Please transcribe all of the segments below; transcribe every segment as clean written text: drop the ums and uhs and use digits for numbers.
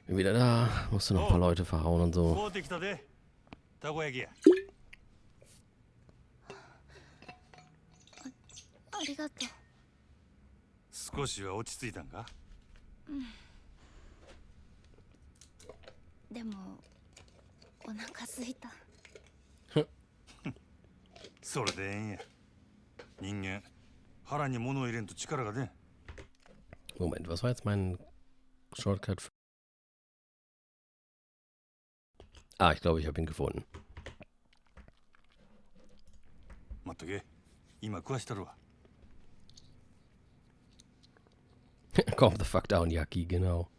Bin wieder da, musste noch ein paar Leute verhauen und so. たこ焼きや。ありがとう。少しは落ち着いたんか？でもお腹すいた。それでええんや。人間腹に物を入れんと力が出ん。 Moment, was war jetzt mein Shortcut? Ah, ich glaube, ich habe ihn gefunden. 待っとけ。今食わしたるわ。Calm the fuck down, Yaki, genau.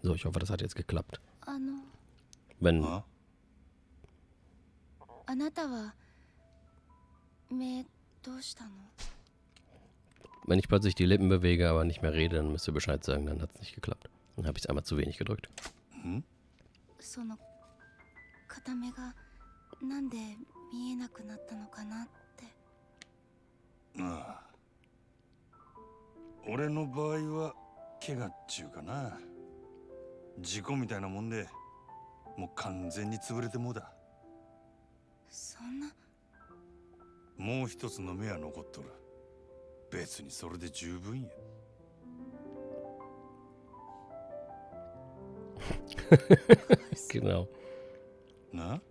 So, ich hoffe, das hat jetzt geklappt. Wenn. あなたは目どうしたの？ Wenn ich plötzlich die Lippen bewege, aber nicht mehr rede, dann müsst ihr Bescheid sagen, dann hat es nicht geklappt. Dann habe ich es einmal zu wenig gedrückt. その片目がなんで見えなくなったのかなって。ああ。俺の場合は怪我っちゅうかな。事故みたいなもんで、もう完全に潰れてもうだ。そんな。もう一つの目は残っとる。別にそれで十分や。Genau. な？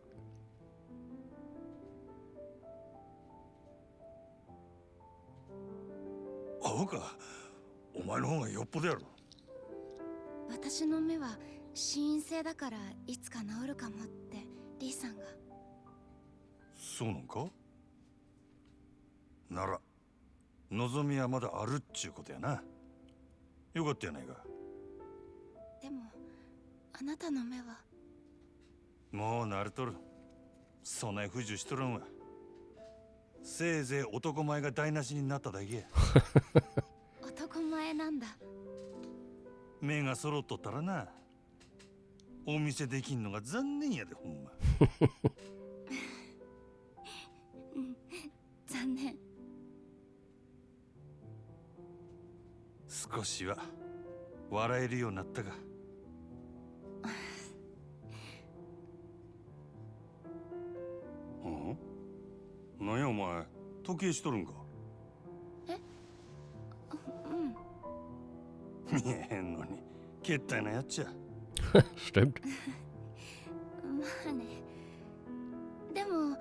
アホか。お前の方がよっぽどやろ。私の目は心因性だからいつか治るかもってリーさんが。そうなんか？なら望みはまだあるっちゅうことやな。よかったやないか。でもあなたの目は。もう慣れとる。そない不自由しとるんわ。せいぜい男前が台無しになっただけや。男前なんだ。目が揃っとったらな。お見せできんのが残念やで、ほんま。残念。少しは笑えるようになったか。なんやお前、時計しとるんか？え？見えへんのに、けったいなやっちゃ。Stimmt. まあね。でも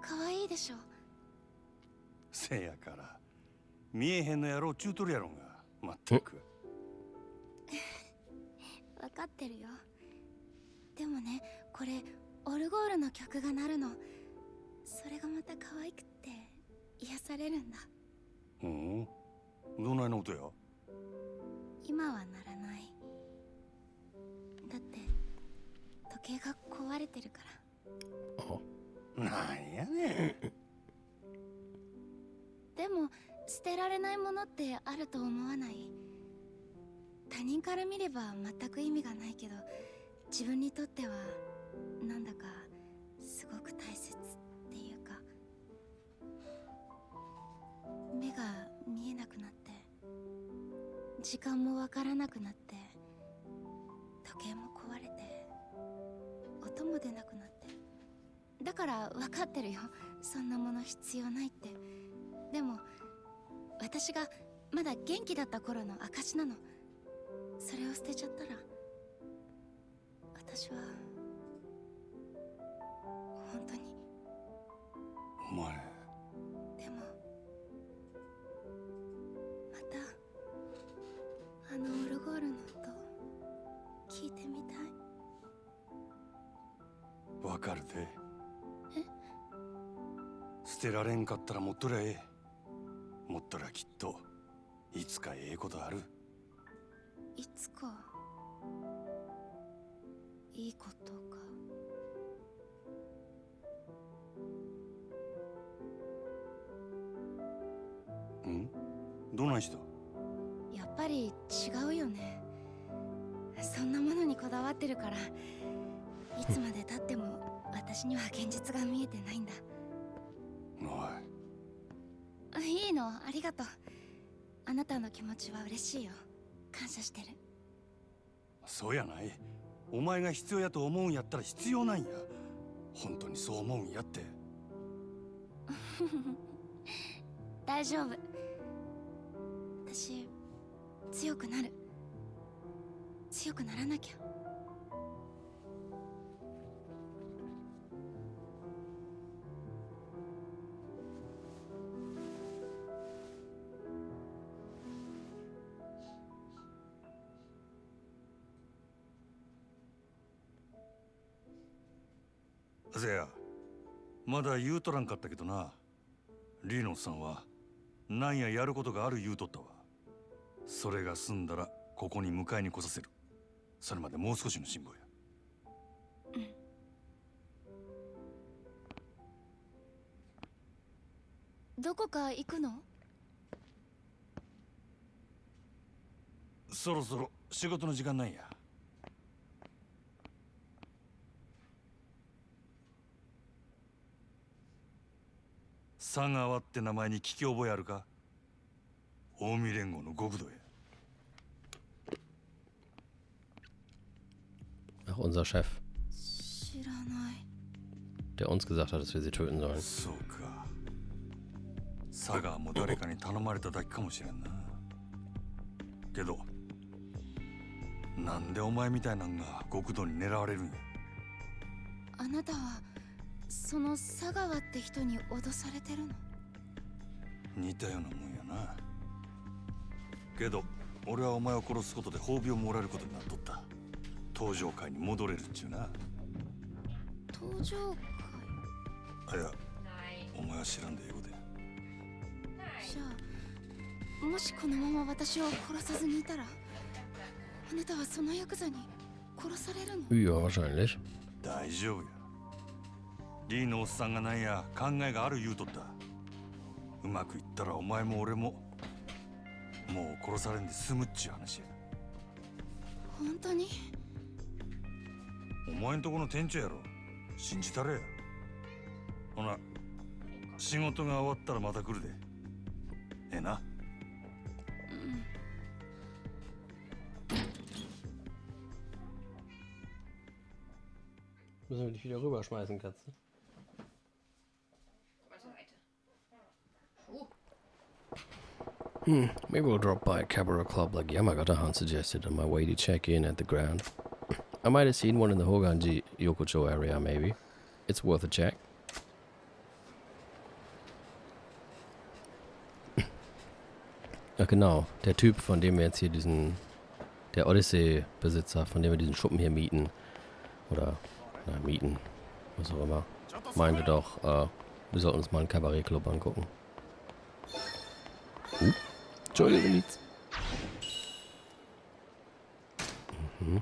可愛いでしょ。せやから見えへんのやろうちゅうとるやろが。まったく。分かってるよ。でもね、これオルゴールの曲が鳴るの。それがまた可愛くって癒されるんだ。どないの音や？今は鳴らない。だって時計が壊れてるから。なんやねん。でも捨てられないものってあると思わない？他人から見れば全く意味がないけど、自分にとってはなんだかすごく大切っていうか。目が見えなくなって、時間もわからなくなって、時計も壊れて、音も出なくなって。だから分かってるよ、そんなもの必要ないって。でも私がまだ元気だった頃の証なの。それを捨てちゃったら私は本当に。お前。でもまたあのオルゴールの音聞いてみたい。わかるで。え？捨てられんかったら持っとりゃええ。持ったらきっといつかええことある。いつかいいことか。どないした？やっぱり違うよね。そんなものにこだわってるから、いつまで経っても私には現実が見えてないんだ。おい。いえ、リーノ、ありがとう。あなたの気持ちは嬉しいよ。感謝してる。そうやない。お前が必要やと思うんやったら必要なんや。本当にそう思うんやって。大丈夫。私、強くなる。強くならなきゃ。せや、まだ言うとらんかったけどな。リーノさんはなんややることがある言うとったわ。それが済んだらここに迎えに来させる。それまでもう少しの辛抱や。どこか行くの？そろそろ仕事の時間なんや。佐川って名前に聞き覚えあるか？近江連合の極道や。Ach, unser Chef, 知らない。 der uns gesagt hat, dass wir sie töten sollen. そうか。佐川も誰かに頼まれただけかもしれんな。けどなんでお前みたいなんが極道に狙われるんや。あなたはその佐川って人に脅されてるの？似たようなもんやな。けど俺はお前を殺すことで褒美をもらえることになっとった。登場会に戻れるっちゅうな。登場会？いや、お前は知らんで英語で。じゃあもしこのまま私を殺さずにいたら、あなたはそのヤクザに殺されるの？ Ja, wahrscheinlich. 大丈夫や。リーのおっさんがなんや考えがある言うとった。うまくいったらお前も俺ももう殺されんで済むっちゅう話や。本当に？お前んとこの店長やろ。信じたれや。ほな、仕事が終わったらまた来るで。ええな。Müssen wir dich wieder rüberschmeißen, Katze? Maybe we'll drop by a cabaret club like Yamagata-han suggested on my way to check in at the ground. I might have seen one in the Hoganji Yokocho area, maybe. It's worth a check. Ach genau, der Typ, von dem wir jetzt hier diesen... Der Odyssey-Besitzer, von dem wir diesen Schuppen hier mieten. Oder, na, mieten. Was auch immer. Meinte doch, wir sollten uns mal einen Kabarettclub angucken. Entschuldigung, nichts. Mhm.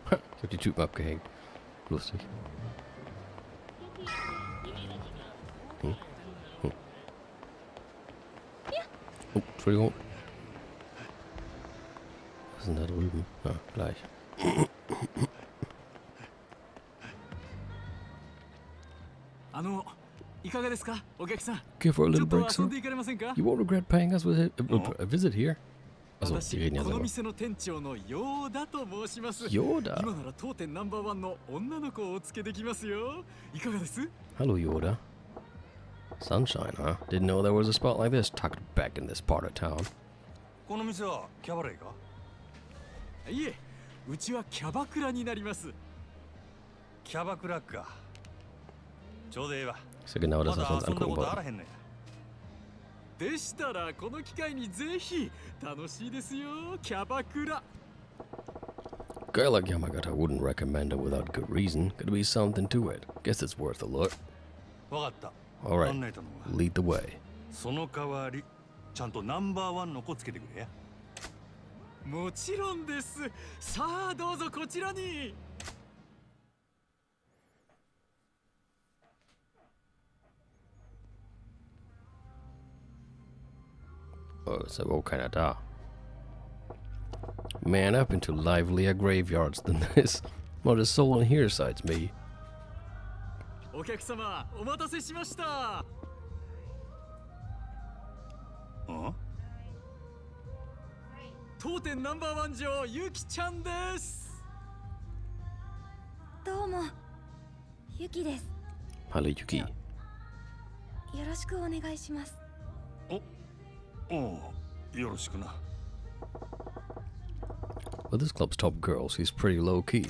Ich hab die Typen abgehängt. Lustig. Oh, Entschuldigung. Was ist denn da drüben? Ja, gleich. Care for a little break, sir? You won't regret paying us with a visit here. Also, die reden ja selber. Yoda? Hallo, Yoda. Sunshine, huh? Didn't know there was a spot like this tucked back in this part of town. この店はキャバレーか？いえ、うちはキャバクラになります。キャバクラか。ちょうどええわ。 Ist ja genau das, ま was wir uns だ遊んだ angucken ことあ wollten. らへんねん。でしたらこの機会にぜひ楽しいですよ、キャバクラ。 Guy like Yamagata wouldn't recommend it without good reason. Gotta be something to it. Guess it's worth a look. わかった。 Alright, 案内頼むわ。 lead the way. その代わりちゃんとナンバーワンの子つけてくれや。もちろんです。さあどうぞこちらに。 Oh, ist aber auch keiner da. Man, I've been to livelier graveyards than this. Not a soul in here besides me. お客様お待たせしました。当店ナンバーワン女ゆきちゃんです。どうも、ゆきです。 Hallo Yuki. よろしくお願いします。おう、よろしくな。 Well, this club's top girls. He's pretty low key.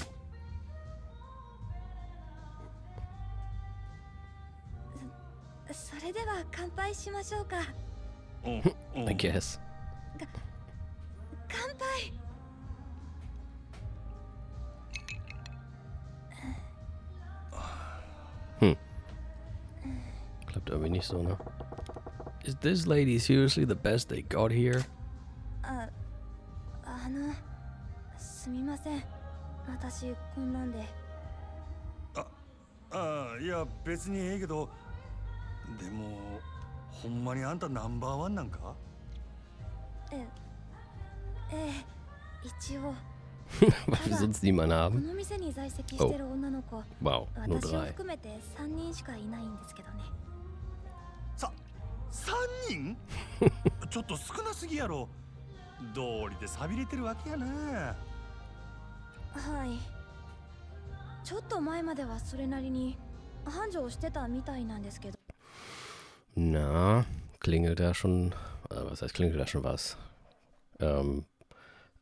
それでは乾杯しましょうか。おうおう I guess. 乾杯。 Klappt irgendwie nicht so, ne? Is this lady seriously the best they got here? すみません。私こんなんで。いや別にええけど、でもほんまにあんたナンバーワンなんか？ええ、一応。 Was wir sonst niemanden こ haben? の店に在籍してる女の子、 Wow, nur 私を 3. 含めて3人しかいないんですけどね。3人？ちょっと少なすぎやろ。道理で寂れてるわけやな。はい。ちょっと前まではそれなりに繁盛してたみたいなんですけど。 Na, klingelt da schon. Was heißt, klingelt da schon was?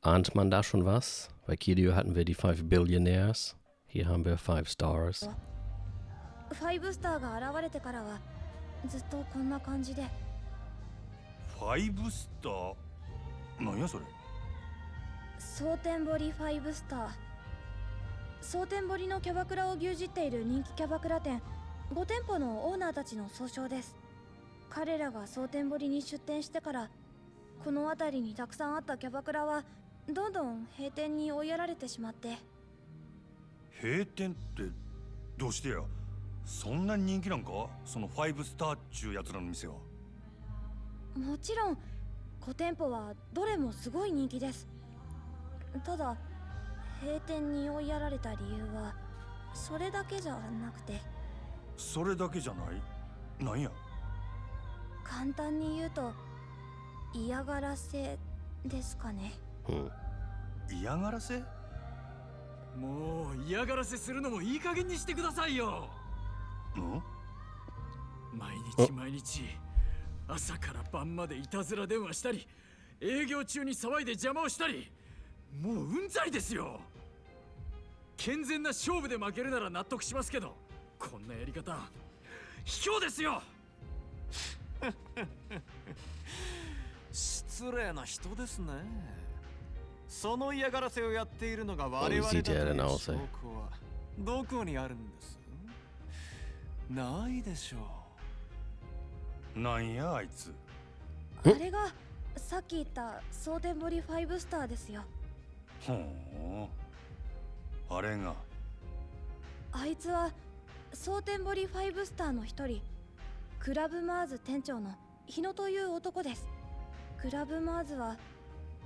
Ahnt man da schon was? Bei Kiryu hatten wir die 5 Billionaires. Hier haben wir 5 Stars. 5スターが現れてからはずっとこんな感じで。5スター？なんやそれ？蒼天堀5スター。蒼天堀のキャバクラを牛耳っている人気キャバクラ店5店舗のオーナーたちの総称です。彼らが蒼天堀に出店してからこの辺りにたくさんあったキャバクラはどんどん閉店に追いやられてしまって。閉店ってどうしてや？そんなに人気なんか？その5スターっちゅうやつらの店は。もちろん5店舗はどれもすごい人気です。ただ閉店に追いやられた理由はそれだけじゃなくて。それだけじゃない？なんや？簡単に言うと嫌がらせですかね。嫌がらせ？もう嫌がらせするのもいい加減にしてくださいよ。毎日朝から晩までいたずら電話したり営業中に騒いで邪魔をしたり、もううんざりですよ。健全な勝負で負けるなら納得しますけど、こんなやり方卑怯ですよ。失礼な人ですね。その嫌がらせをやっているのが我々だという証拠はどこにあるんです？ないでしょう。なんやあいつ。あれがさっき言った蒼天堀5スターですよ。ほう、あれが。あいつは蒼天堀5スターの一人、クラブマーズ店長の日野という男です。クラブマーズは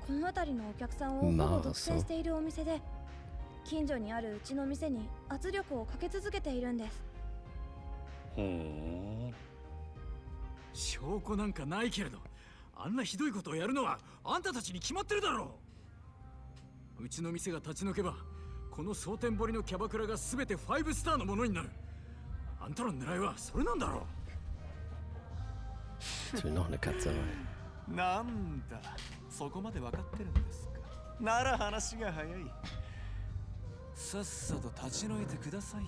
この辺りのお客さんをほぼ独占しているお店で、近所にあるうちの店に圧力をかけ続けているんです。ほう。証拠なんかないけれど、あんなひどいことをやるのはあんたたちに決まってるだろう。うちの店が立ち退けば、この蒼天堀のキャバクラが全て5スターのものになる。あんたの狙いはそれなんだろう。Jetzt will noch eine Katze rein. なんだ、そこまで分かってるんですか。なら話が早い。さっさと立ち退いてくださいよ。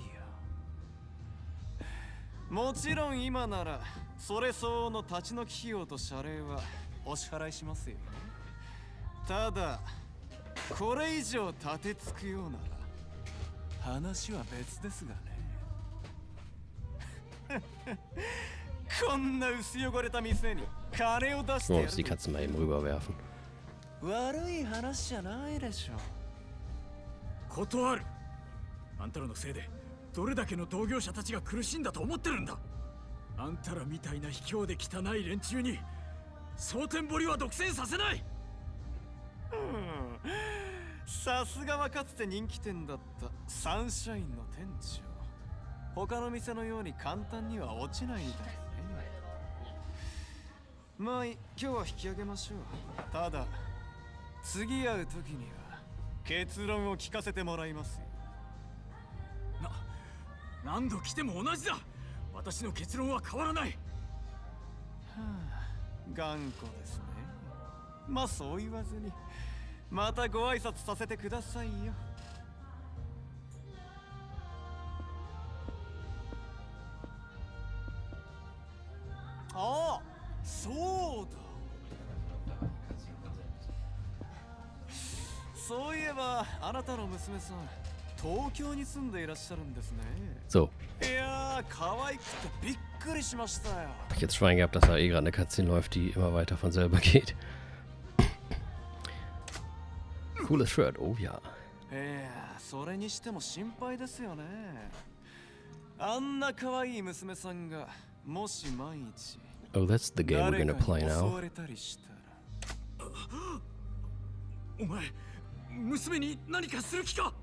もちろん今ならそれ相応の立ち退き費用と謝礼はお支払いしますよ。ただこれ以上立てつくようなら話は別ですがね。こんな薄汚れた店に金を出して Oh, や muss die る Katze mal eben rüberwerfen. 悪い話じゃないでしょ。断る。あんたらのせいでどれだけの同業者たちが苦しんだと思ってるんだ。あんたらみたいな卑怯で汚い連中に蒼天堀は独占させない。さすがはかつて人気店だったサンシャインの店長。他の店のように簡単には落ちないみたいね。まあ今日は引き上げましょう。ただ次会う時には結論を聞かせてもらいますよ。何度来ても同じだ。私の結論は変わらない。頑固ですね。まあそう言わずにまたご挨拶させてくださいよ。ああ、そうだ。そういえばあなたの娘さん東京に住んでいらっしゃるんですね。 So, いやー、可愛くてびっくりしましたよ。hab ich jetzt Schwein gehabt, dass da eh gerade eine Cutscene läuft, die immer weiter von selber geht. Cooles Shirt, oh ja. それにしても心配ですよね。あんな可愛い娘さんがもし万一 Oh, that's the game we're 誰 gonna か play に襲 now. われたりしたら。お前、娘に何かする気か。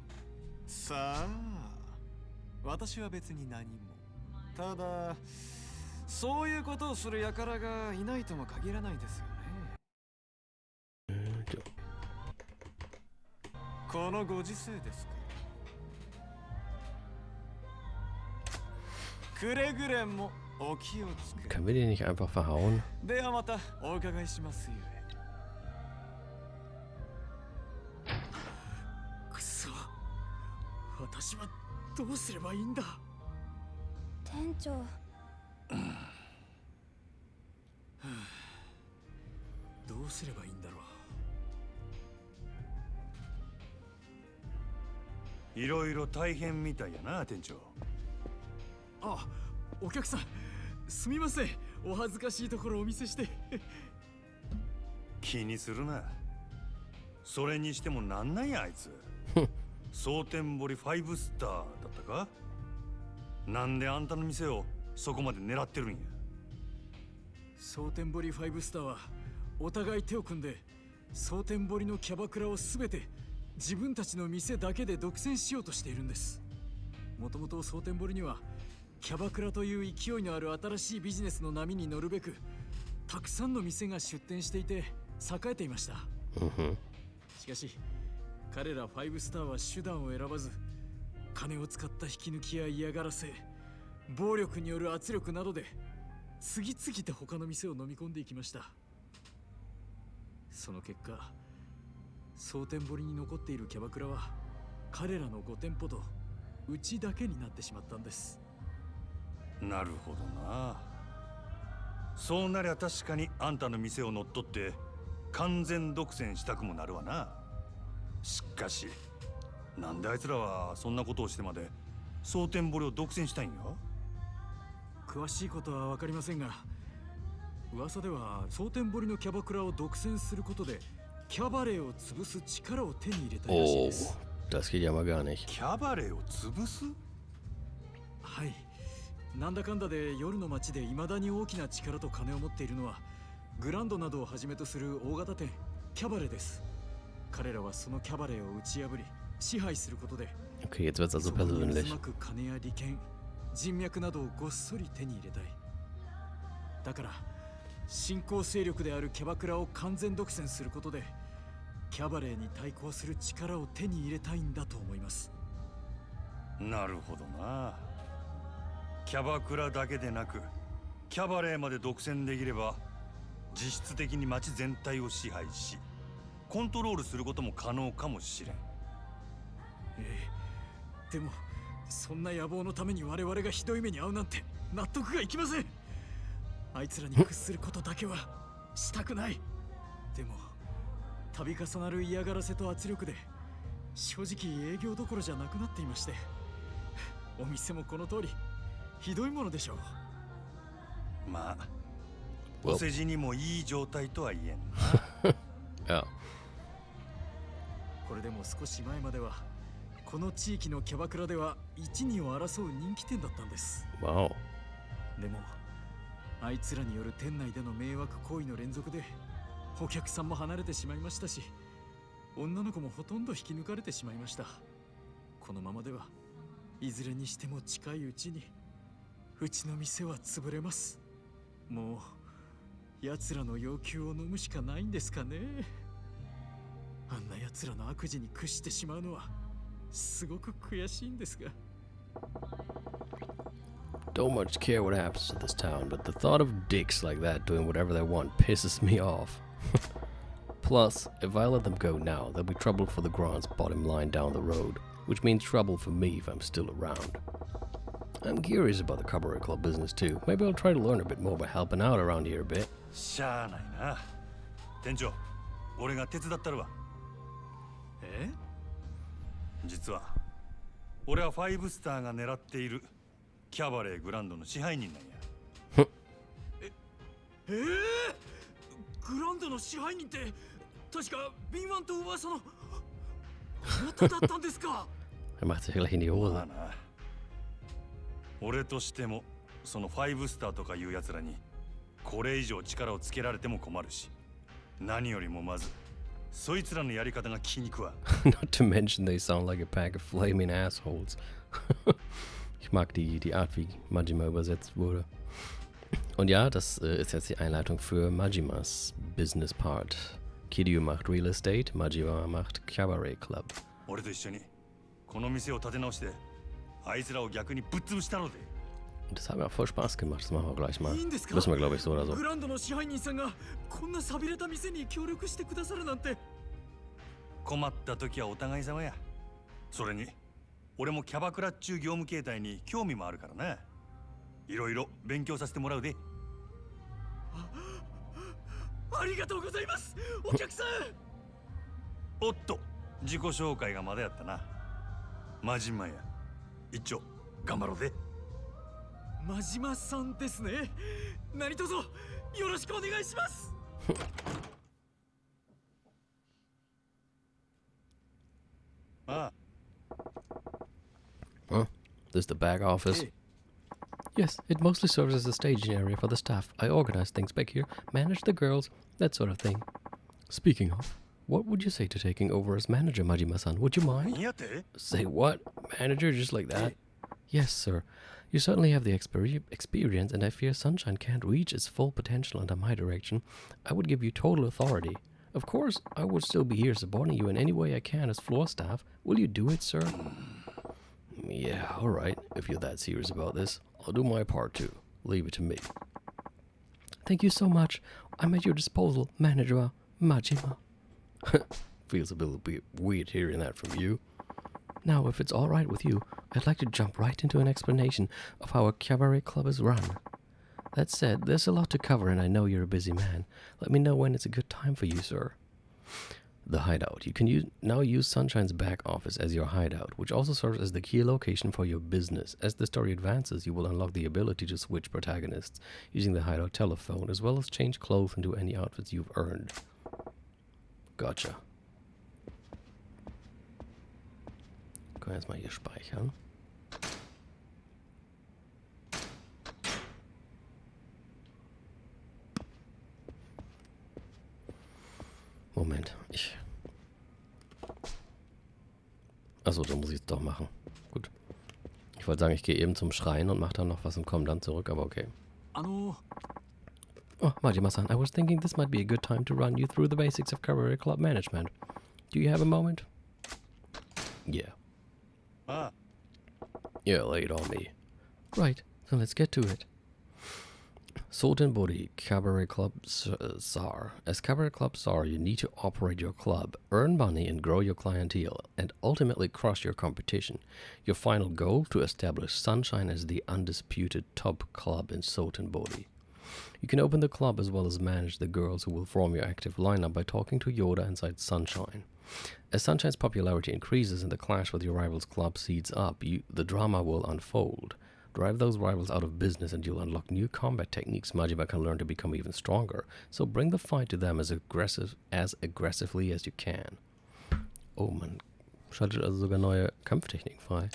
さあ、私は別に何も。ただ、そういうことをする輩がいないとも限らないですよね。このご時世ですか。くれぐれもお気をつけ。 Können wir den nicht einfach verhauen? ではまたお伺いしますよ。くそ、私はどうすればいいんだ。店長、どうすればいいんだろう。いろいろ大変みたいやな、店長。あ、お客さん、すみません。お恥ずかしいところをお見せして。気にするな。それにしてもなんなんやあいつ。蒼天堀5スターだったか。なんであんたの店をそこまで狙ってるんや。蒼天堀5スターはお互い手を組んで蒼天堀のキャバクラをすべて自分たちの店だけで独占しようとしているんです。もともと蒼天堀にはキャバクラという勢いのある新しいビジネスの波に乗るべくたくさんの店が出店していて栄えていました。しかし彼ら5スターは手段を選ばず、金を使った引き抜きや嫌がらせ、暴力による圧力などで次々と他の店を飲み込んでいきました。その結果、蒼天堀に残っているキャバクラは彼らの5店舗とうちだけになってしまったんです。なるほどな。そうなりゃ確かにあんたの店を乗っ取って完全独占したくもなるわな。しかしなんであいつらはそんなことをしてまで蒼天堀を独占したいんや。詳しいことは分かりませんが、噂では蒼天堀のキャバクラを独占することでキャバレーを潰す力を手に入れたらしい Oh, です。 das geht ja mal gar nicht. キャバレーを潰す。はい、なんだかんだで夜の街で未だに大きな力と金を持っているのはグランドなどをはじめとする大型店キャバレーです。彼らはそのキャバレーを打ち破り支配することで、 Okay, jetzt wird's also そこに渦 persönlich. 巻く金や利権、人脈などをごっそり手に入れたい。だから新興勢力であるキャバクラを完全独占することでキャバレーに対抗する力を手に入れたいんだと思います。なるほどな。キャバクラだけでなくキャバレーまで独占できれば実質的に街全体を支配しコントロールすることも可能かもしれん。でもそんな野望のために我々がひどい目に遭うなんて納得がいきません。あいつらに屈することだけはしたくない。でも度重なる嫌がらせと圧力で正直営業どころじゃなくなっていまして、お店もこの通りひどいものでしょう。まあお世辞にもいい状態とは言えんな。Ja. これでも少し前まではこの地域のキャバクラでは一二を争う人気店だったんです。 Wow. でもあいつらによる店内での迷惑行為の連続でお客さんも離れてしまいましたし、女の子もほとんど引き抜かれてしまいました。このままではいずれにしても近いうちにうちの店は潰れます。もう奴らの要求を飲むしかないんですかね。あんな奴らの悪事に屈してしまうのはすごく悔しいんですが。 Don't much care what happens to this town, but the thought of dicks like that doing whatever they want pisses me off. Plus, if I let them go now, there'll be trouble for the Grand's bottom line down the road, which means trouble for me if I'm still around. I'm curious about the cabaret club business too. Maybe I'll try to learn a bit more by helping out around here a bit. しゃあないな。店長、俺が手伝ったるわ。え？実は俺はファイブスターが狙っているキャバレーグランドの支配人なんや。グランドの支配人って確か敏腕と噂のあなただったんですか？ Er macht sich gleich in die Hose. まあな。俺としてもそのファイブスターとかいうやつらにこれ以上力をつけられても困るし、何よりもまずそいつらのやり方が気に食わ。Not to mention they sound like a pack of flaming assholes. Ich mag die Art, wie Majima übersetzt wurde. Und ja, das ist jetzt die Einleitung für Majimas Business Part. Kiryu macht Real Estate, Majima macht Cabaret Club. 俺と一緒にこの店を立て直してあいつらを逆にぶっ潰したろで。 Und das hat mir auch voll Spaß gemacht. Das machen wir gleich mal. いいんですか？ Müssen wir, glaube ich, so oder so. グランドの支配人さんがこんな寂れた店に協力してくださるなんて。困った時はお互い様や。それに俺もキャバクラっちゅう業務形態に興味もあるからな。いろいろ勉強させてもらうで。ありがとうございます、お客さん。おっと、自己紹介がまだやったな。マジンマンや。一丁頑張ろうぜ。真島さんですね。何卒よろしくお願いします。ああ。 Huh? This is the back office. Yes, it mostly serves as a staging area for the staff. I organize things back here, manage the girls, that sort of thing. Speaking of, what would you say to taking over as manager, Majima-san? Would you mind? 何やって？ Say what? Manager just like that? Yes, sir. You certainly have the experience, and I fear Sunshine can't reach its full potential under my direction. I would give you total authority. Of course, I would still be here supporting you in any way I can as floor staff. Will you do it, sir? Yeah, alright. If you're that serious about this, I'll do my part too. Leave it to me. Thank you so much. I'm at your disposal, Manager Majima. Feels a little bit weird hearing that from you. Now, if it's alright with you, I'd like to jump right into an explanation of how a cabaret club is run. That said, there's a lot to cover and I know you're a busy man. Let me know when it's a good time for you, sir. The hideout. You can now use Sunshine's back office as your hideout, which also serves as the key location for your business. As the story advances, you will unlock the ability to switch protagonists using the hideout telephone, as well as change clothes into any outfits you've earned. Gotcha. Können wir erstmal hier speichern. Moment, Achso, dann muss ich es doch machen. Gut. Ich wollte sagen, ich gehe eben zum Schrein und mache dann noch was und komme dann zurück, aber okay. Oh, Majima-san, I was thinking this might be a good time to run you through the basics of cabaret club management. Do you have a moment? Yeah. Yeah, lay it on me. Right, then let's get to it. Sultan Bori, Cabaret Club Czar. As Cabaret Club Czar, you need to operate your club, earn money and grow your clientele, and ultimately crush your competition. Your final goal, to establish Sunshine as the undisputed top club in Sultan Bori. You can open the club as well as manage the girls who will form your active lineup by talking to Yoda inside Sunshine. As Sunshine's popularity increases and the clash with your rival's club speeds up, the drama will unfold. Drive those rivals out of business and you'll unlock new combat techniques Majima can learn to become even stronger. So bring the fight to them as aggressively as you can. Oh, man schaltet also sogar neue Kampftechniken frei.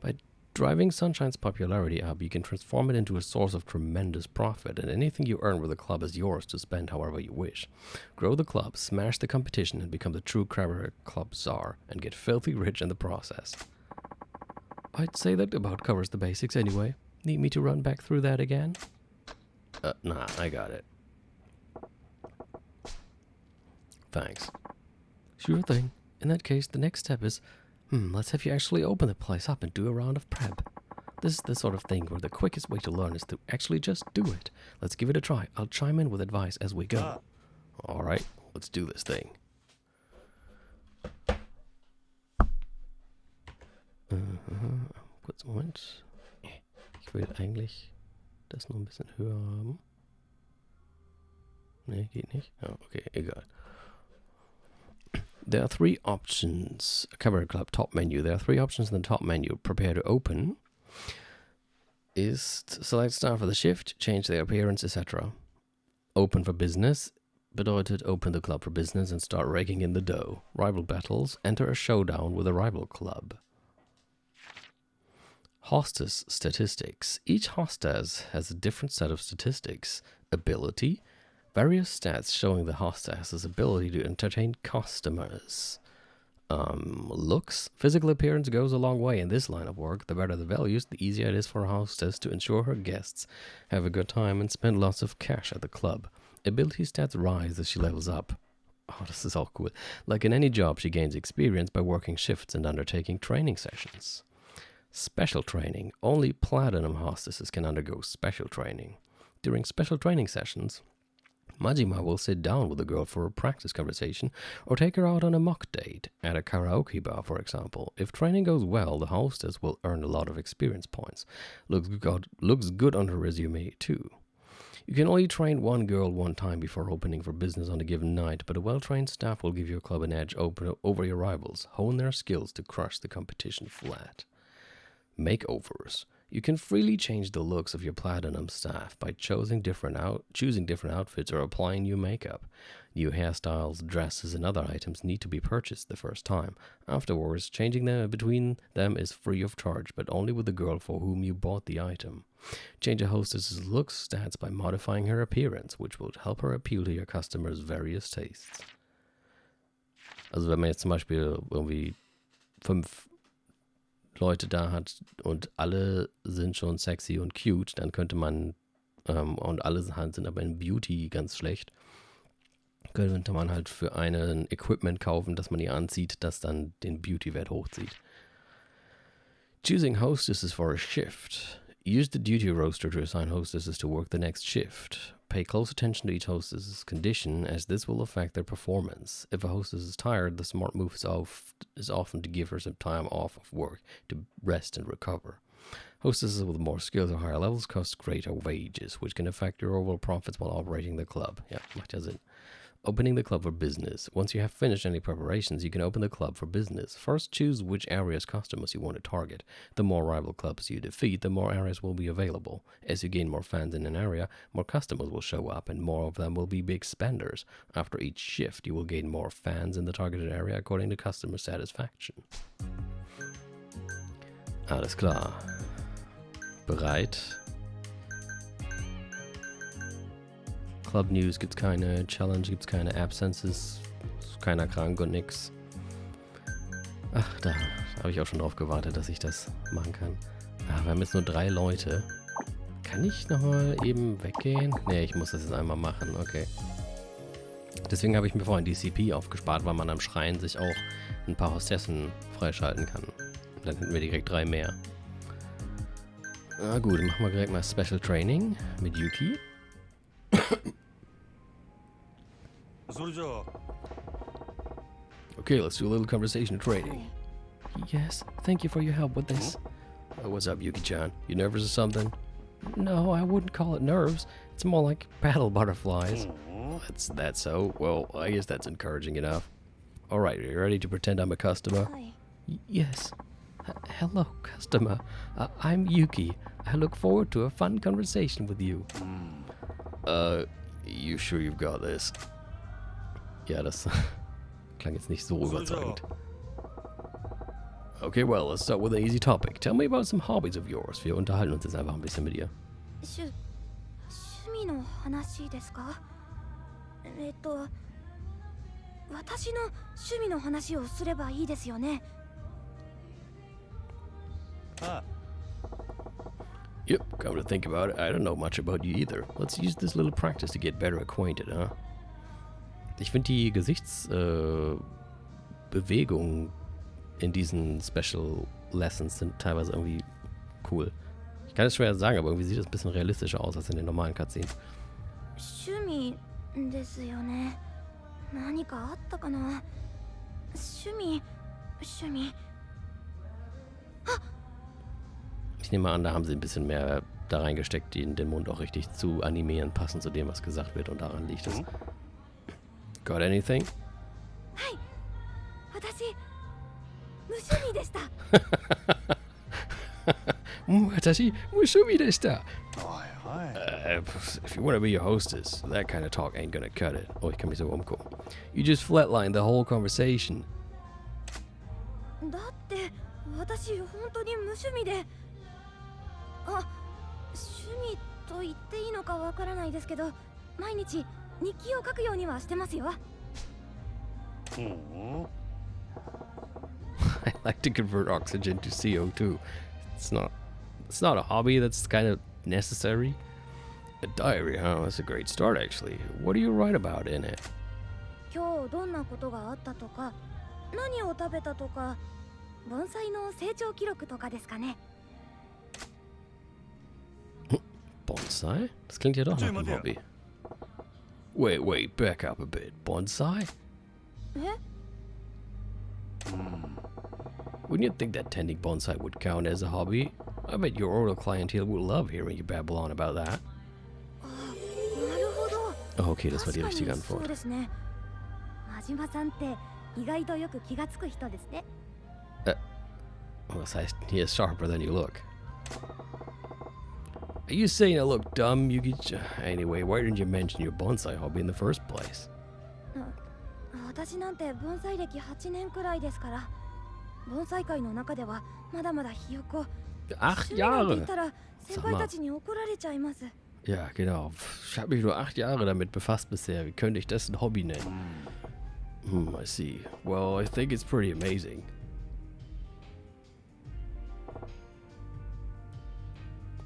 By driving Sunshine's popularity up, you can transform it into a source of tremendous profit, and anything you earn with the club is yours to spend however you wish. Grow the club, smash the competition, and become the true cabaret club czar, and get filthy rich in the process. I'd say that about covers the basics anyway. Need me to run back through that again? Nah, I got it. Thanks. Sure thing. In that case, the next step is, let's have you actually open the place up and do a round of prep. This is the sort of thing where the quickest way to learn is to actually just do it. Let's give it a try. I'll chime in with advice as we go. Alright, let's do this thing. Kurz Moment. Ich will eigentlich das noch ein bisschen höher haben. Nee, geht nicht. Oh, okay, egal. There are three options. Cabaret Club top menu. There are three options in the top menu. Prepare to open. Is select start for the shift, change their appearance, etc. Open for business bedeutet open the club for business and start raking in the dough. Rival battles, enter a showdown with a rival club. Hostess statistics. Each hostess has a different set of statistics. Ability, various stats showing the hostess's ability to entertain customers. Looks. Physical appearance goes a long way in this line of work. The better the values, the easier it is for a hostess to ensure her guests have a good time and spend lots of cash at the club. Ability stats rise as she levels up. Oh, this is all cool. Like in any job, she gains experience by working shifts and undertaking training sessions. Special training. Only platinum hostesses can undergo special training. During special training sessions, Majima will sit down with the girl for a practice conversation or take her out on a mock date at a karaoke bar, for example. If training goes well, the hostess will earn a lot of experience points. Looks good on her resume, too. You can only train one girl one time before opening for business on a given night, but a well-trained staff will give your club an edge over your rivals. Hone their skills to crush the competition flat. Makeovers. You can freely change the looks of your platinum staff by choosing different outfits or applying new makeup. New hairstyles, dresses, and other items need to be purchased the first time. Afterwards, changing them between them is free of charge, but only with the girl for whom you bought the item. Change a hostess's looks stats by modifying her appearance, which will help her appeal to your customers' various tastes. Also wenn man jetzt zum Beispiel irgendwie 5 Leute da hat und alle sind schon sexy und cute, dann könnte man, und alle sind aber in Beauty ganz schlecht, könnte man halt für einen Equipment kaufen, das man ihr anzieht, das dann den Beauty-Wert hochzieht. Choosing hostesses for a shift. Use the duty roster to assign hostesses to work the next shift. Pay close attention to each hostess's condition, as this will affect their performance. If a hostess is tired, the smart move is often to give her some time off of work to rest and recover. Hostesses with more skills or higher levels cost greater wages, which can affect your overall profits while operating the club. Ja, macht ja Sinn. Opening the club for business. Once you have finished any preparations, you can open the club for business. First, choose which area's customers you want to target. The more rival clubs you defeat, the more areas will be available. As you gain more fans in an area, more customers will show up, and more of them will be big spenders. After each shift, you will gain more fans in the targeted area according to customer satisfaction. Alles klar. Bereit? Club News gibt's keine, Challenge gibt's keine, Absences, ist keiner krank und nix. Ach, da habe ich auch schon drauf gewartet, dass ich das machen kann. Wir haben jetzt nur 3 Leute. Kann ich nochmal eben weggehen? Ne, ich muss das jetzt einmal machen, okay. Deswegen habe ich mir vorhin die CP aufgespart, weil man am Schrein sich auch ein paar Hostessen freischalten kann. Dann hätten wir direkt 3 mehr. Na gut, dann machen wir direkt mal Special Training mit Yuki. Okay, let's do a little conversation training. Yes, thank you for your help with this. What's up, Yuki-chan? You nervous or something? No, I wouldn't call it nerves. It's more like battle butterflies. That's that so? Well, I guess that's encouraging enough. Alright, are you ready to pretend I'm a customer? Yes. Hello, customer. I'm Yuki. I look forward to a fun conversation with you. You sure you've got this? Ja, das klang jetzt nicht so überzeugend. Okay, well, let's start with an easy topic. Tell me about some hobbies of yours. Wir unterhalten uns jetzt einfach ein bisschen mit dir. 趣味の話ですか？私の趣味の話をすればいいですよね。Yep, come to think about it, I don't know much about you either. Let's use this little practice to get better acquainted, huh? Ich finde die Gesichtsbilder Bewegungen in diesen Special Lessons sind teilweise irgendwie cool. Ich kann es schwer sagen, aber irgendwie sieht es ein bisschen realistischer aus als in den normalen Cutscenes. 趣味ですよね。何かあったかな。趣味。 Ich nehme an, da haben sie ein bisschen mehr da reingesteckt, den Mund auch richtig zu animieren, passend zu dem, was gesagt wird, und daran liegt es. Got anything? はい。私無趣味でした。Watashi mushumi deshita. おいおい If you want to be a hostess, that kind of talk ain't gonna cut it. Oh, ich kann mich so umgucken. You just flatline the whole conversation. だって私本当に無趣味で。あ、趣味と言っていいのかわからないですけど、毎日日記を書くようにはしてますよ。うん I like to convert oxygen to CO2. It's not a hobby that's kind of necessary. A diary, huh? That's a great start, actually. What do you write about in it? 今日どんなことがあったとか、何を食べたとか、盆栽の成長記録とかですかね。 Bonsai? Das klingt ja doch nach einem Hobby. Wait, back up a bit. Bonsai? え？ Wouldn't you think that tending bonsai would count as a hobby? I bet your older clientele would love hearing you babble on about that. なるほど。 Oh, okay, das war die richtige そう Antwort. ですね。真島さんって意外とよく気がつく人ですね。 Was heißt, he is sharper than you look. Are you saying I look dumb, Yugi? Anyway, why didn't you mention your bonsai hobby in the first place? 私なんて盆栽歴8年くらいですから、盆栽界の中ではまだまだひよこ。 8 趣味なんて言 Jahre! ったら先輩たちに怒られちゃいます。 Ja, genau. Ich habe mich nur 8 Jahre damit befasst bisher. Wie könnte ich das ein Hobby nennen? I see. Well, I think it's pretty amazing.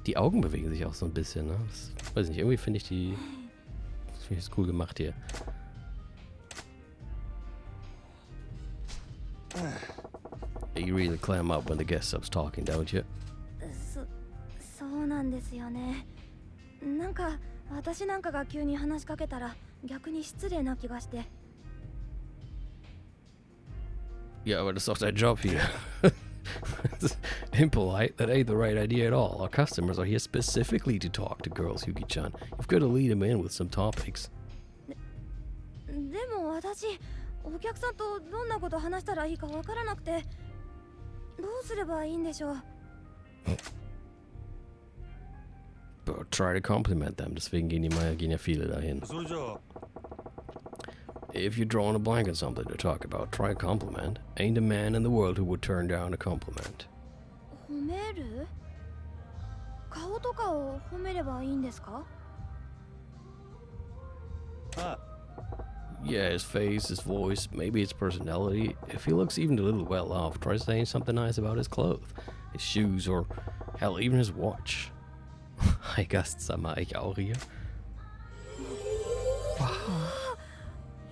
Die Augen bewegen sich auch so ein bisschen, ne? Das, weiß nicht, irgendwie finde ich das cool gemacht hier. You really clam up when the guest stops talking, don't you? そうなんですよね。なんか私なんかが急に話しかけたら逆に失礼な気がして。 Ja, aber das ist doch dein Job hier. Impolite, that ain't the right idea at all. Our customers are here specifically to talk to girls, Yugi-chan. You've got to lead them in with some topics. でも私、お客さんとどんなこと話したらいいかわからなくて、どうすればいいんでしょう。 But try to compliment them. Deswegen gehen ja viele dahin. それじゃあ If you're drawing a blank on something to talk about, try a compliment. Ain't a man in the world who would turn down a compliment. 褒める？顔とかを褒めればいいんですか？ あ Yeah, his face, his voice, maybe his personality. If he looks even a little well off, try saying something nice about his clothes, his shoes, or hell, even his watch. Hi, Gastsama, ich auch hier.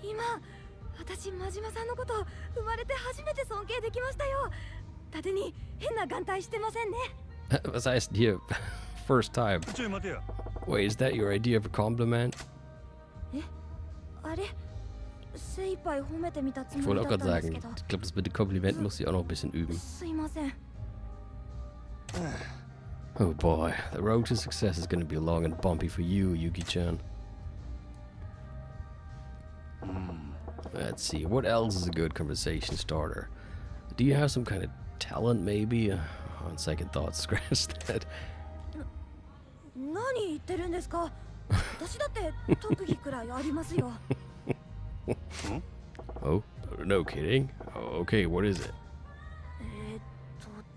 今、私真島さんのこと生まれて初めて尊敬できましたよ。伊達に変な眼帯してませんね。 Was heißt hier? First time. ちょい待てよ Wait, is that your idea of a compliment? あれ、精一杯褒めてみたつ Ich もり wollte だ auch った gerade んです sagen, けど。 ich glaube, das mit den Komplimenten muss ich auch noch ein bisschen üben. すいません。 Oh boy, the road to success is going to be long and bumpy for you, Yugi-chan. Let's see, what else is a good conversation starter? Do you have some kind of talent, maybe? On second thought, scratch that. 何言ってるんですか？私だって特技くらいありますよ。 Oh, no kidding. Oh, okay, what is it?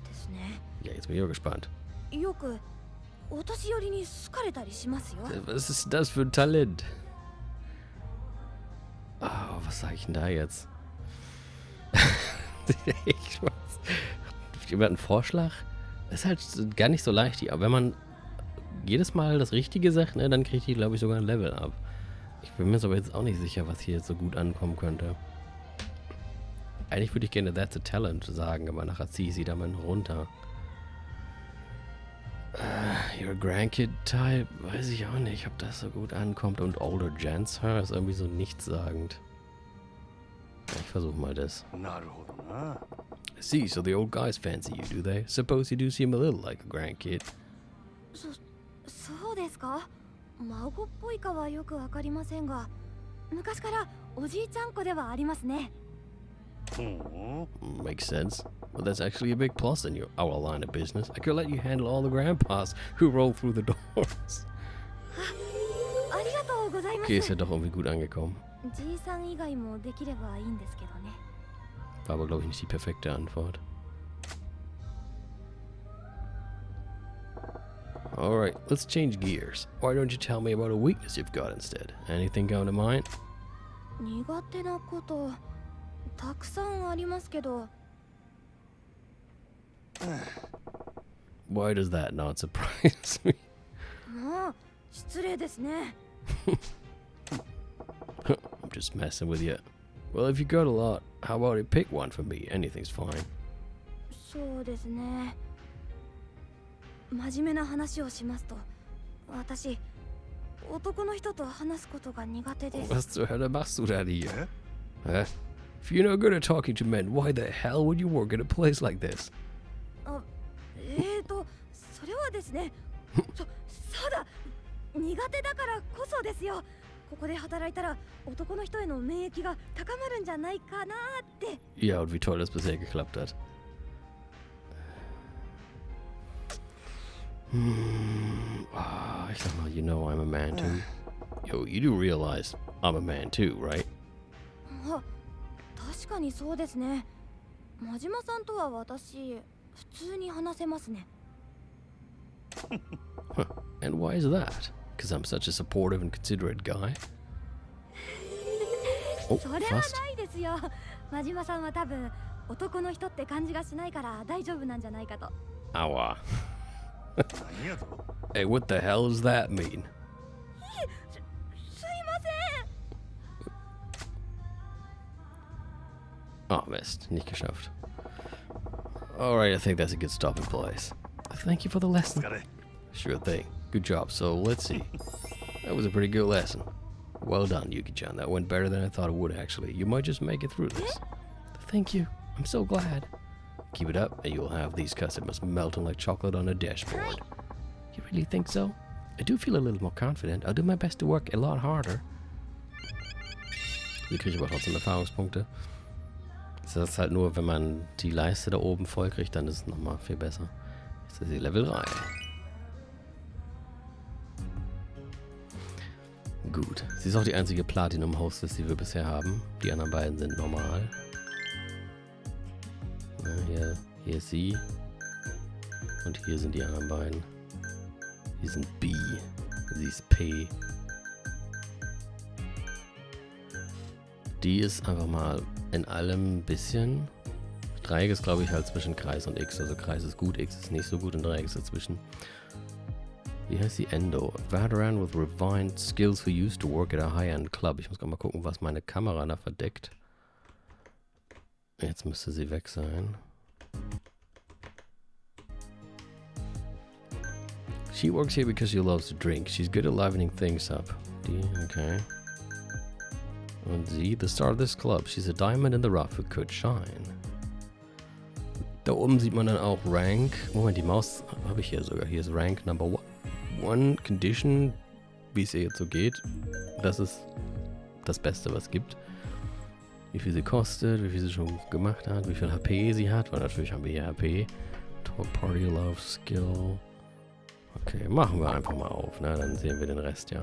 ですね。 Ja, jetzt bin ich auch gespannt. よくお年寄りに好かれたりしますよ。 Was ist das für ein Talent? Oh, was sag ich denn da jetzt? Ich weiß. Jemand einen Vorschlag? Das ist halt gar nicht so leicht. Aber wenn man jedes Mal das Richtige sagt, ne, dann kriegt die, glaube ich, sogar ein Level ab. Ich bin mir aber jetzt auch nicht sicher, was hier so gut ankommen könnte. Eigentlich würde ich gerne That's a Talent sagen, aber nachher ziehe ich sie da mal runter. You're a Grandkid Type? Weiß ich auch nicht, ob das so gut ankommt. Und Older Gents, ist irgendwie so nichtssagend. Ja, ich versuche mal das. なるほどな。 I see, so the old guys fancy you, do they? Suppose you do seem a little like a grandkid. そうですか？孫っぽいかはよくわかりませんが、昔からおじいちゃん子ではありますね。Makes sense. Well, that's actually a big plus in our line of business. I could let you handle all the grandpas who roll through the doors. ありがとうございます。 Okay, ist ja doch irgendwie gut angekommen. じいさん以外もできればいいんですけどね。 War aber, glaube ich, nicht die perfekte Antwort. Alright, let's change gears. Why don't you tell me about a weakness you've got instead? Anything come to mind? 苦手なことたくさんありますけど。 Why does that not surprise me? もう失礼ですね。 I'm just messing with you. Well, if you got a lot, how about you pick one for me? Anything's fine. そうですね。真面目な話をしますと、私男の人と話すことが苦手です。 Was zur Hölle machst du da hier? Huh? If you're no good at talking to men, why the hell would you work at a place like this? あ、それはですね。そうだ。苦手だからこそですよ。ここで働いたら男の人への免疫が高まるんじゃないかなって。 Ja, und wie toll das bisher geklappt hat. Ich sag mal, you know I'm a man too. Yo, you do realize I'm a man too, right? あ、確かにそうですね。真島さんとは私普通に話せますね。 Huh. And why is that? Because I'm such a supportive and considerate guy? Oh, それは fast. ないですよ。真島さんは多分男の人って感じがしないから大丈夫なんじゃないかと。 Aua. 何やと？ Hey, what the hell does that mean? すいません。 Oh, Mist. Nicht geschafft. Alright, I think that's a good stopping place. Thank you for the lesson. 疲れ。 Sure thing. Good job. So, let's see. That was a pretty good lesson. Well done, Yuki-chan. That went better than I thought it would, actually. You might just make it through this. Thank you. I'm so glad. Keep it up, and you'll have these customers melting like chocolate on a dashboard. You really think so? I do feel a little more confident. I'll do my best to work a lot harder. Hier kriege ich aber trotzdem Erfahrungspunkte. Das ist halt nur, wenn man die Leiste da oben voll kriegt, dann ist es nochmal viel besser. Jetzt ist sie Level 3. Gut. Sie ist auch die einzige Platinum-Hostess, die wir bisher haben. Die anderen beiden sind normal. Na, hier ist sie. Und hier sind die anderen beiden. Die sind B. Sie ist P. Die ist einfach mal in allem ein bisschen. Dreieck ist, glaube ich, halt zwischen Kreis und X. Also Kreis ist gut, X ist nicht so gut und Dreieck ist dazwischen. Wie heißt die? Endo. Veteran with refined skills who used to work at a high-end club. Ich muss gerade mal gucken, was meine Kamera da verdeckt. Jetzt müsste sie weg sein. She works here because she loves to drink. She's good at livening things up. Die, okay. Und sie, the star of this club. She's a diamond in the rough who could shine. Da oben sieht man dann auch Rank. Moment, die Maus habe ich hier sogar. Hier ist Rank Number 1 Condition, wie es ihr jetzt so geht. Das ist das Beste, was es gibt. Wie viel sie kostet, wie viel sie schon gemacht hat, wie viel HP sie hat, weil natürlich haben wir hier HP. Top Party Love Skill. Okay, machen wir einfach mal auf, ne? Dann sehen wir den Rest, ja.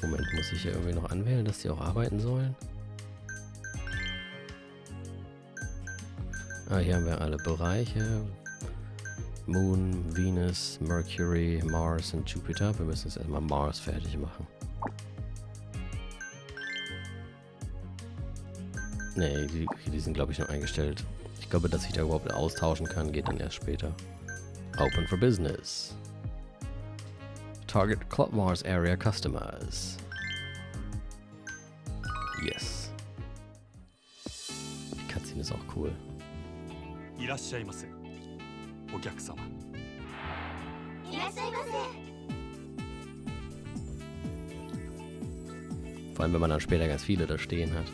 Moment, muss ich hier irgendwie noch anwählen, dass die auch arbeiten sollen? Ah, hier haben wir alle Bereiche. Moon, Venus, Mercury, Mars und Jupiter. Wir müssen jetzt erstmal Mars fertig machen. Nee, die sind glaube ich noch eingestellt. Ich glaube, dass ich da überhaupt austauschen kann, geht dann erst später. Open for business. Target Club Mars Area Customers. Yes. Die Cutscene ist auch cool. いらっしゃいませお客様いらっしゃいませ。 Vor allem, wenn man dann später ganz viele da stehen hat.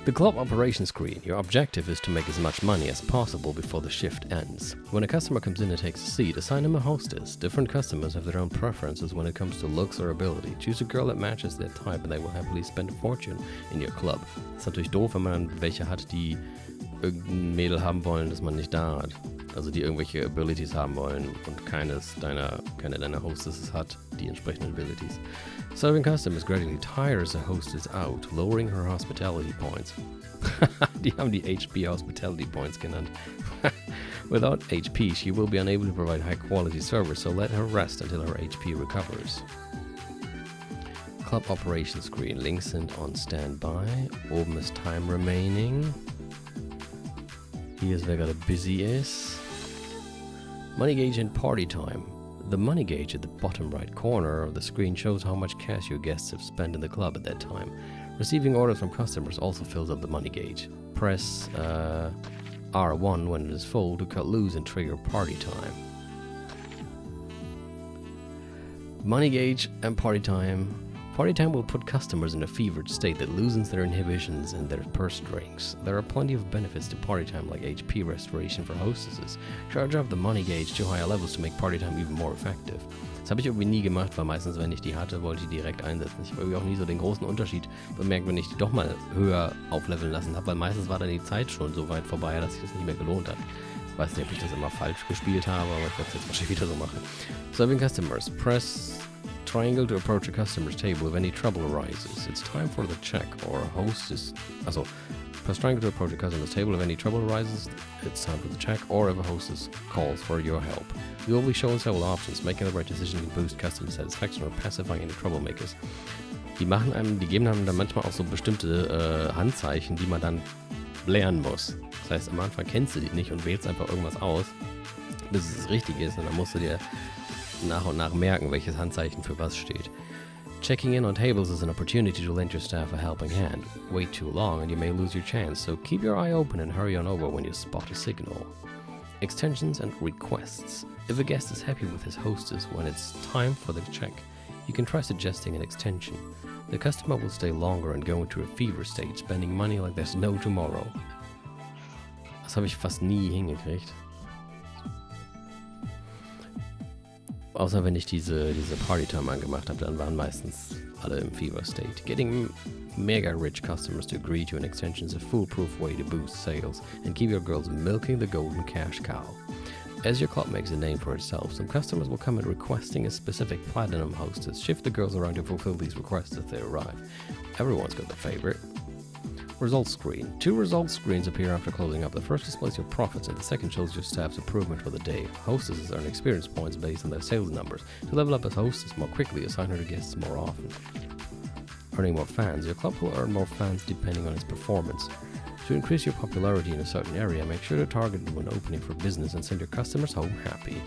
The club operation screen. Your objective is to make as much money as possible before the shift ends. When a customer comes in and takes a seat, assign him a hostess. Different customers have their own preferences when it comes to looks or ability. Choose a girl that matches their type and they will happily spend a fortune in your club. Ist natürlich doof, wenn man dann welche hat, die irgendein Mädel haben wollen, das man nicht da hat. Also die irgendwelche Abilities haben wollen und keine deiner Hostesses hat, die entsprechenden Abilities. Serving customers gradually tires a hostess out, lowering her hospitality points. Die haben die HP Hospitality Points genannt. Without HP, she will be unable to provide high-quality service, so let her rest until her HP recovers. Club operation screen. Links sind on standby. Oben ist Time remaining. Hier ist, wer gerade busy ist. Money gauge and party time. The money gauge at the bottom right corner of the screen shows how much cash your guests have spent in the club at that time. Receiving orders from customers also fills up the money gauge. Press R1 when it is full to cut loose and trigger party time. Money gauge and party time. Party time will put customers in a fevered state that loosens their inhibitions and their purse strings. There are plenty of benefits to party time, like HP restoration for hostesses. Charge up the money gauge to higher levels to make party time even more effective. Das habe ich irgendwie nie gemacht, weil meistens, wenn ich die hatte, wollte ich die direkt einsetzen. Ich habe irgendwie auch nie so den großen Unterschied bemerkt, wenn ich die doch mal höher aufleveln lassen habe, weil meistens war dann die Zeit schon so weit vorbei, dass sich das nicht mehr gelohnt hat. Ich weiß nicht, ob ich das immer falsch gespielt habe, aber ich werde es jetzt wahrscheinlich wieder so machen. Serving customers. Press triangle to approach a customer's table if any trouble arises. It's time for the check or a hostess. Also, press triangle to approach a customer's table if any trouble arises. It's time for the check or if a hostess calls for your help. You will be shown several options. Making the right decision can boost customer satisfaction or pacifying any troublemakers. Die geben einem dann manchmal auch so bestimmte Handzeichen, die man dann lernen muss. Das heißt, am Anfang kennst du die nicht und wählst einfach irgendwas aus, bis es richtig ist, und dann musst du dir nach und nach merken, welches Handzeichen für was steht. Checking in on tables is an opportunity to lend your staff a helping hand. Wait too long and you may lose your chance, so keep your eye open and hurry on over when you spot a signal. Extensions and requests. If a guest is happy with his hostess when it's time for the check, you can try suggesting an extension. The customer will stay longer and go into a fever state, spending money like there's no tomorrow. Das habe ich fast nie hingekriegt. Außer wenn ich diese Party-Time angemacht habe, dann waren meistens alle im Fever State. Getting mega rich customers to agree to an extension is a foolproof way to boost sales and keep your girls milking the golden cash cow. As your club makes a name for itself, some customers will come in requesting a specific platinum hostess. Shift the girls around to fulfill these requests as they arrive. Everyone's got their favorite. Results screen. 2 results screens appear after closing up. The first displays your profits and the second shows your staff's improvement for the day. Hostesses earn experience points based on their sales numbers. To level up as hostess more quickly, assign her to guests more often. Earning more fans. Your club will earn more fans depending on its performance. To increase your popularity in a certain area, make sure to target an opening for business and send your customers home happy.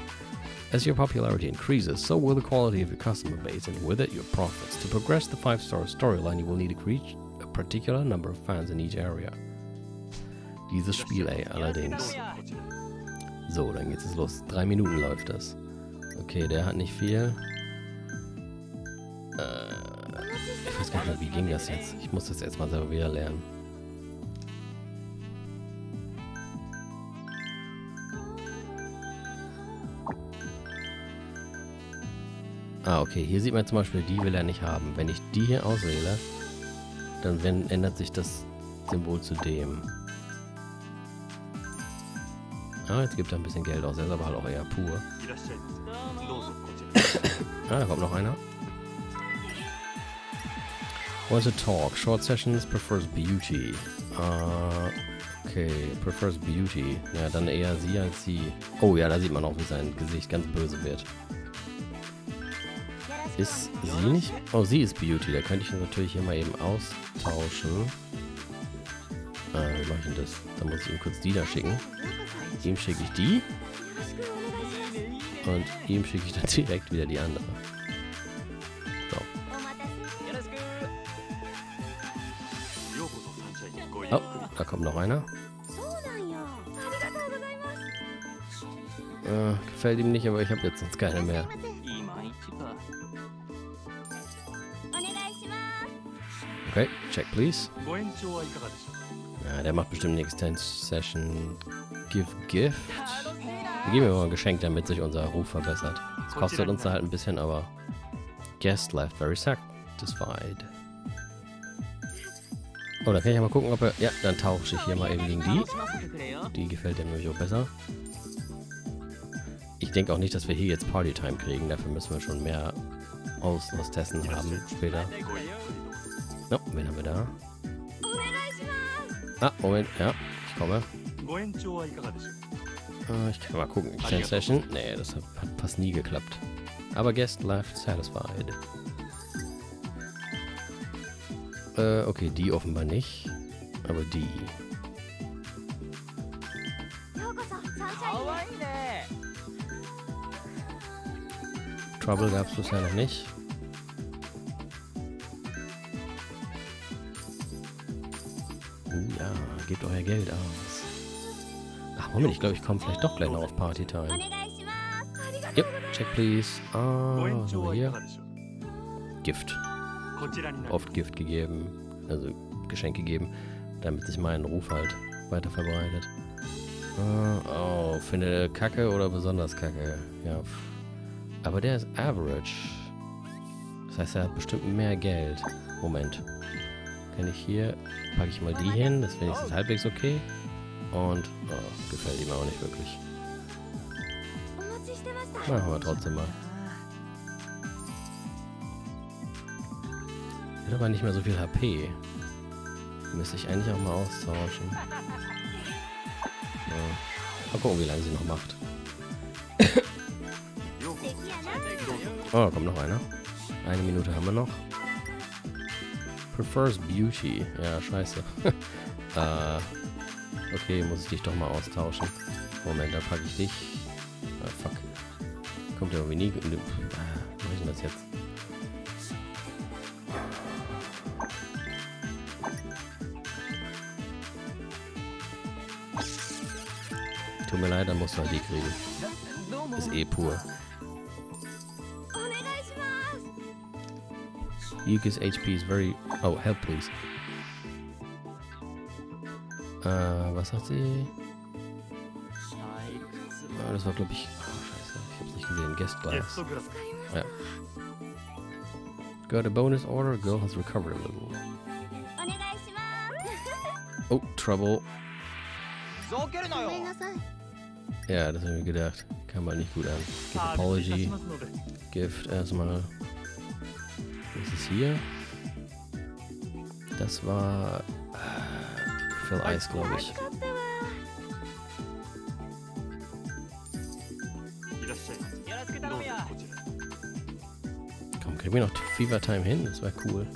As your popularity increases, so will the quality of your customer base and with it your profits. To progress the 5-star storyline, you will need to reach a particular number of fans in each area. Dieses Spiel, allerdings. So, dann geht es los. 3 Minuten läuft das. Okay, der hat nicht viel. Ich weiß gar nicht mehr, wie ging das jetzt? Ich muss das jetzt mal selber wieder lernen. Okay, hier sieht man zum Beispiel, die will er nicht haben. Wenn ich die hier auswähle, dann ändert sich das Symbol zu dem. Jetzt gibt er ein bisschen Geld aus, er ist aber halt auch eher pur. Da kommt noch einer. What's a talk? Short sessions prefers beauty. Okay, prefers beauty. Ja, dann eher sie als sie. Oh ja, da sieht man auch, wie sein Gesicht ganz böse wird. Ist sie nicht? Oh, sie ist Beauty. Da könnte ich natürlich hier mal eben austauschen. Wie mache ich denn das? Da muss ich ihm kurz die da schicken. Ihm schicke ich die. Und ihm schicke ich dann direkt wieder die andere. So. Oh, da kommt noch einer. Gefällt ihm nicht, aber ich habe jetzt sonst keine mehr. Okay, check please. ご延長はいかがでしょう。 Ja, der macht bestimmt eine Extend-Session. Give Gift. Wir geben ihm mal ein Geschenk, damit sich unser Ruf verbessert. Es kostet uns da halt ein bisschen, aber Guest left very satisfied. Oh, da kann ich ja mal gucken, ob er... Ja, dann tausche ich hier mal eben gegen die. Die gefällt ihm nämlich auch besser. Ich denke auch nicht, dass wir hier jetzt Partytime kriegen. Dafür müssen wir schon mehr Austesten haben später. No, wen haben wir da? Ah, Moment, ja, ich komme. ご延長はいかがでしょう。 Ich kann mal gucken. Extend Session? Nee, das hat fast nie geklappt. Aber Guest left satisfied. Okay, die offenbar nicht. Aber die. Trouble gab es bisher noch nicht. Ja, gebt euer Geld aus. Ach, Moment, ich glaube, ich komme vielleicht doch gleich noch auf Partytime. Yep, check please. ご Ah, 延 was 長 haben は wir い hier? かがでしょう。 Gift. こちらになります。 Oft Gift gegeben. Also Geschenk gegeben, damit sich mein Ruf halt weiter verbreitet. Oh, finde Kacke oder besonders Kacke? Ja. Aber der ist average. Das heißt, er hat bestimmt mehr Geld. Moment. Kann ich hier... Packe ich mal die hin. Das finde ich jetzt halbwegs okay. Und... Oh, gefällt ihm auch nicht wirklich. Machen wir trotzdem mal. Hat aber nicht mehr so viel HP. Müsste ich eigentlich auch mal austauschen. Ja. Mal gucken, wie lange sie noch macht. Oh, kommt noch einer. 1 Minute haben wir noch. Prefers Beauty. Ja, scheiße. Okay, muss ich dich doch mal austauschen. Moment, da packe ich dich. Ah, fuck. Kommt ja irgendwie nie... Wie mache ich denn das jetzt? Tut mir leid, dann musst du halt die kriegen. Ist eh pur. Yuki's HP is very... Oh, help please. Was sagt sie? Das war, glaube ich... Oh, scheiße. Ich hab's nicht gesehen. Guest ゲ Glass. ストグラス。 Ja. Got a bonus order. Girl has recovered a little. Oh, trouble. Ja, das habe ich mir gedacht. Kam mal nicht gut an. Give Apology. Gift erstmal. Was ist hier? Das war... Phil Eis, glaube ich. いらっしゃいませ。どうぞこちらへ。 Komm, kriegen wir noch Fever Time hin? Das wäre cool.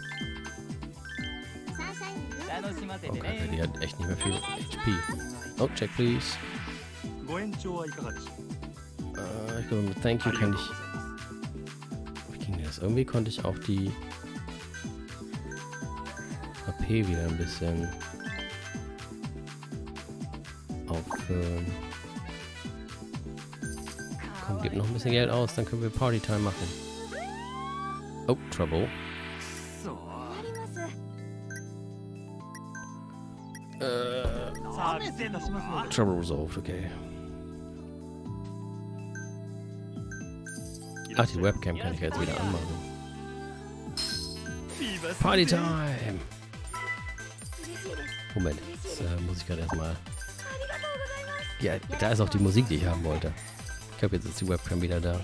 Oh, Kacke, die hat echt nicht mehr viel HP. Oh, check please. ご延長はいかがでしょう。 Ich glaube, mit Thank you kann ich... Wie ging das? Irgendwie konnte ich auch die HP wieder ein bisschen auffüllen. Komm, gib noch ein bisschen Geld aus, dann können wir Partytime machen. Oh, Trouble. Trouble resolved, okay. Ach, die Webcam kann ich jetzt wieder anmachen. Partytime! Moment, jetzt muss ich gerade erstmal... Ja, da ist auch die Musik, die ich haben wollte. Ich glaube, jetzt ist die Webcam wieder da.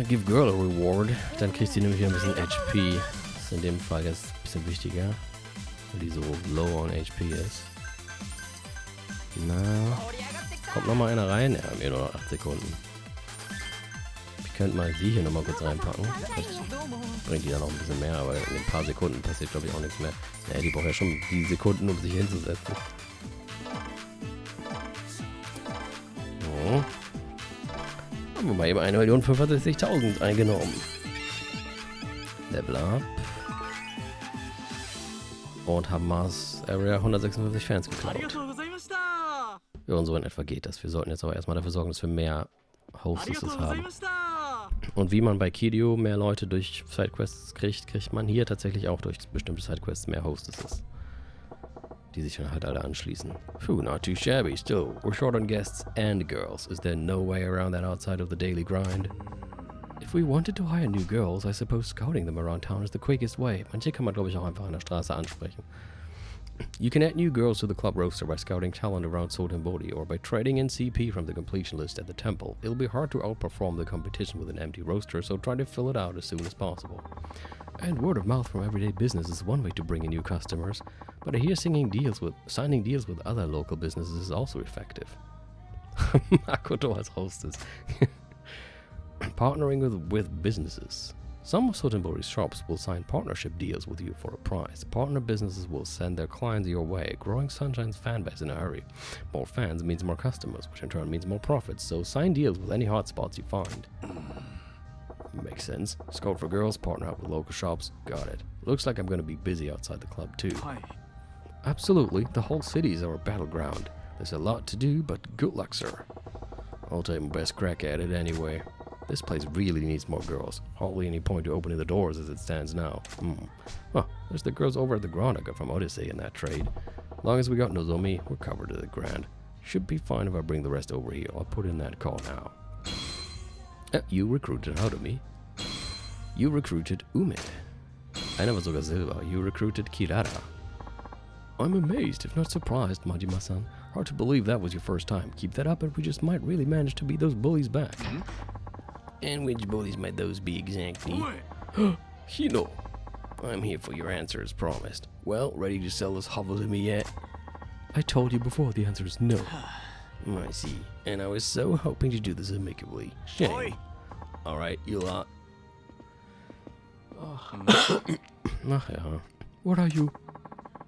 Give Girl a Reward. Dann kriegt sie nämlich wieder ein bisschen HP. Das ist in dem Fall jetzt ein bisschen wichtiger, weil die so low on HP ist. Na, kommt noch mal einer rein? Ja, mir nur noch 8 Sekunden. Ich könnte mal sie hier noch mal kurz reinpacken. Vielleicht bringt die dann noch ein bisschen mehr, aber in ein paar Sekunden passiert, glaube ich, auch nichts mehr. Ja, die braucht ja schon die Sekunden, um sich hinzusetzen. Haben wir mal eben 1.045.000 eingenommen. Level up. Und haben Mars Area 156 Fans あり geklaut. がとうございました。 Ja, und so in etwa geht das. Wir sollten jetzt aber erstmal dafür sorgen, dass wir mehr ありが Hostesses とうござい haben. ました。 Und wie man bei Kiryu mehr Leute durch Sidequests kriegt, kriegt man hier tatsächlich auch durch bestimmte Sidequests mehr Hostesses. Die sich dann halt alle anschließen. Phew, not too shabby. Still, we're short on guests and girls. Is there no way around that outside of the daily grind? If we wanted to hire new girls, I suppose scouting them around town is the quickest way. Manche kann man, glaube ich, auch einfach an der Straße ansprechen. You can add new girls to the club roster by scouting talent around Salt and Bodhi, or by trading in CP from the completion list at the temple. It'll be hard to outperform the competition with an empty roster, so try to fill it out as soon as possible. And word of mouth from everyday business is one way to bring in new customers, but I hear signing deals with other local businesses is also effective. Makoto as hostess. Partnering with businesses. Some of Sotenbori's shops will sign partnership deals with you for a price. Partner businesses will send their clients your way, growing Sunshine's fan base in a hurry. More fans means more customers, which in turn means more profits, so sign deals with any hotspots you find. Makes sense. Scout for girls, partner up with local shops. Got it. Looks like I'm gonna be busy outside the club too. はい。 Absolutely, the whole city is our battleground. There's a lot to do, but good luck, sir. I'll take my best crack at it anyway. This place really needs more girls. Hardly any point to opening the doors as it stands now. Well, there's the girls over at the Grand I got from Odyssey in that trade. Long as we got Nozomi, we're covered to the grand. Should be fine if I bring the rest over here. I'll put in that call now. You recruited Harumi. You recruited Ume. Einer war sogar Silber. You recruited Kirara. I'm amazed, if not surprised, Majima-san. Hard to believe that was your first time. Keep that up and we just might really manage to beat those bullies back. And which bullies might those be exactly? Hino! I'm here for your answer as promised. Well, ready to sell this hovel to me yet? I told you before the answer is no. I see. And I was so hoping to do this amicably. Shame. Alright, you lot. What are you?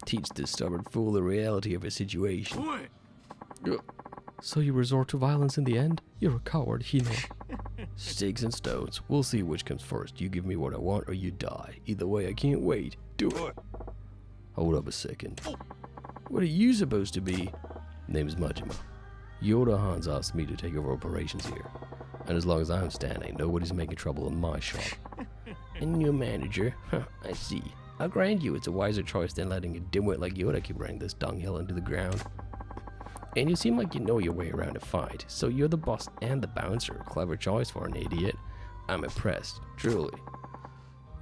Teach this stubborn fool the reality of his situation. So you resort to violence in the end? You're a coward, Hino. Sticks and stones. We'll see which comes first. You give me what I want or you die. Either way, I can't wait. Do it. Hold up a second. What are you supposed to be? Name's Majima. Yoda-han's asked me to take over operations here. And as long as I'm standing, nobody's making trouble in my shop. And new manager? Huh, I see. I'll grant you it's a wiser choice than letting a dimwit like Yoda keep running this dunghill into the ground. And you seem like you know your way around a fight, so you're the boss and the bouncer. Clever choice for an idiot. I'm impressed, truly.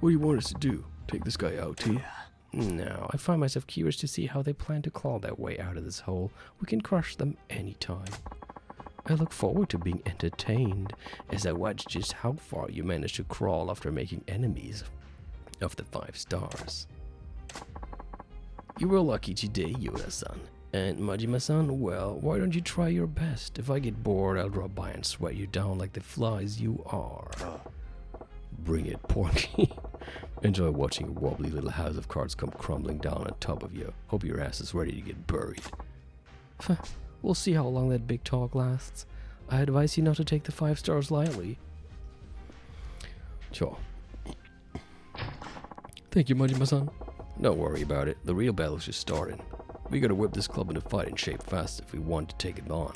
What do you want us to do? Take this guy out too? No, I find myself curious to see how they plan to claw their way out of this hole. We can crush them anytime. I look forward to being entertained as I watch just how far you manage to crawl after making enemies of the 5 stars. You were lucky today, Yoda-san. And Majima-san, well, why don't you try your best? If I get bored, I'll drop by and sweat you down like the flies you are. Bring it, Porky. Enjoy watching a wobbly little house of cards come crumbling down on top of you. Hope your ass is ready to get buried. We'll see how long that big talk lasts. I advise you not to take the 5 stars lightly. Sure. Thank you, Majima-san. Don't worry about it. The real battle's just starting. We gotta whip this club into fighting shape fast if we want to take it on.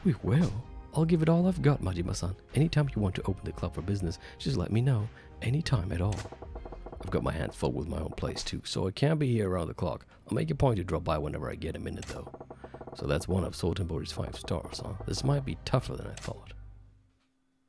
We will. I'll give it all I've got, Majima-san. Anytime you want to open the club for business, just let me know. Anytime at all. I've got my hands full with my own place too, so I can't be here around the clock. I'll make a point to drop by whenever I get a minute though. So that's one of Sotenbori's 5 stars, huh? This might be tougher than I thought.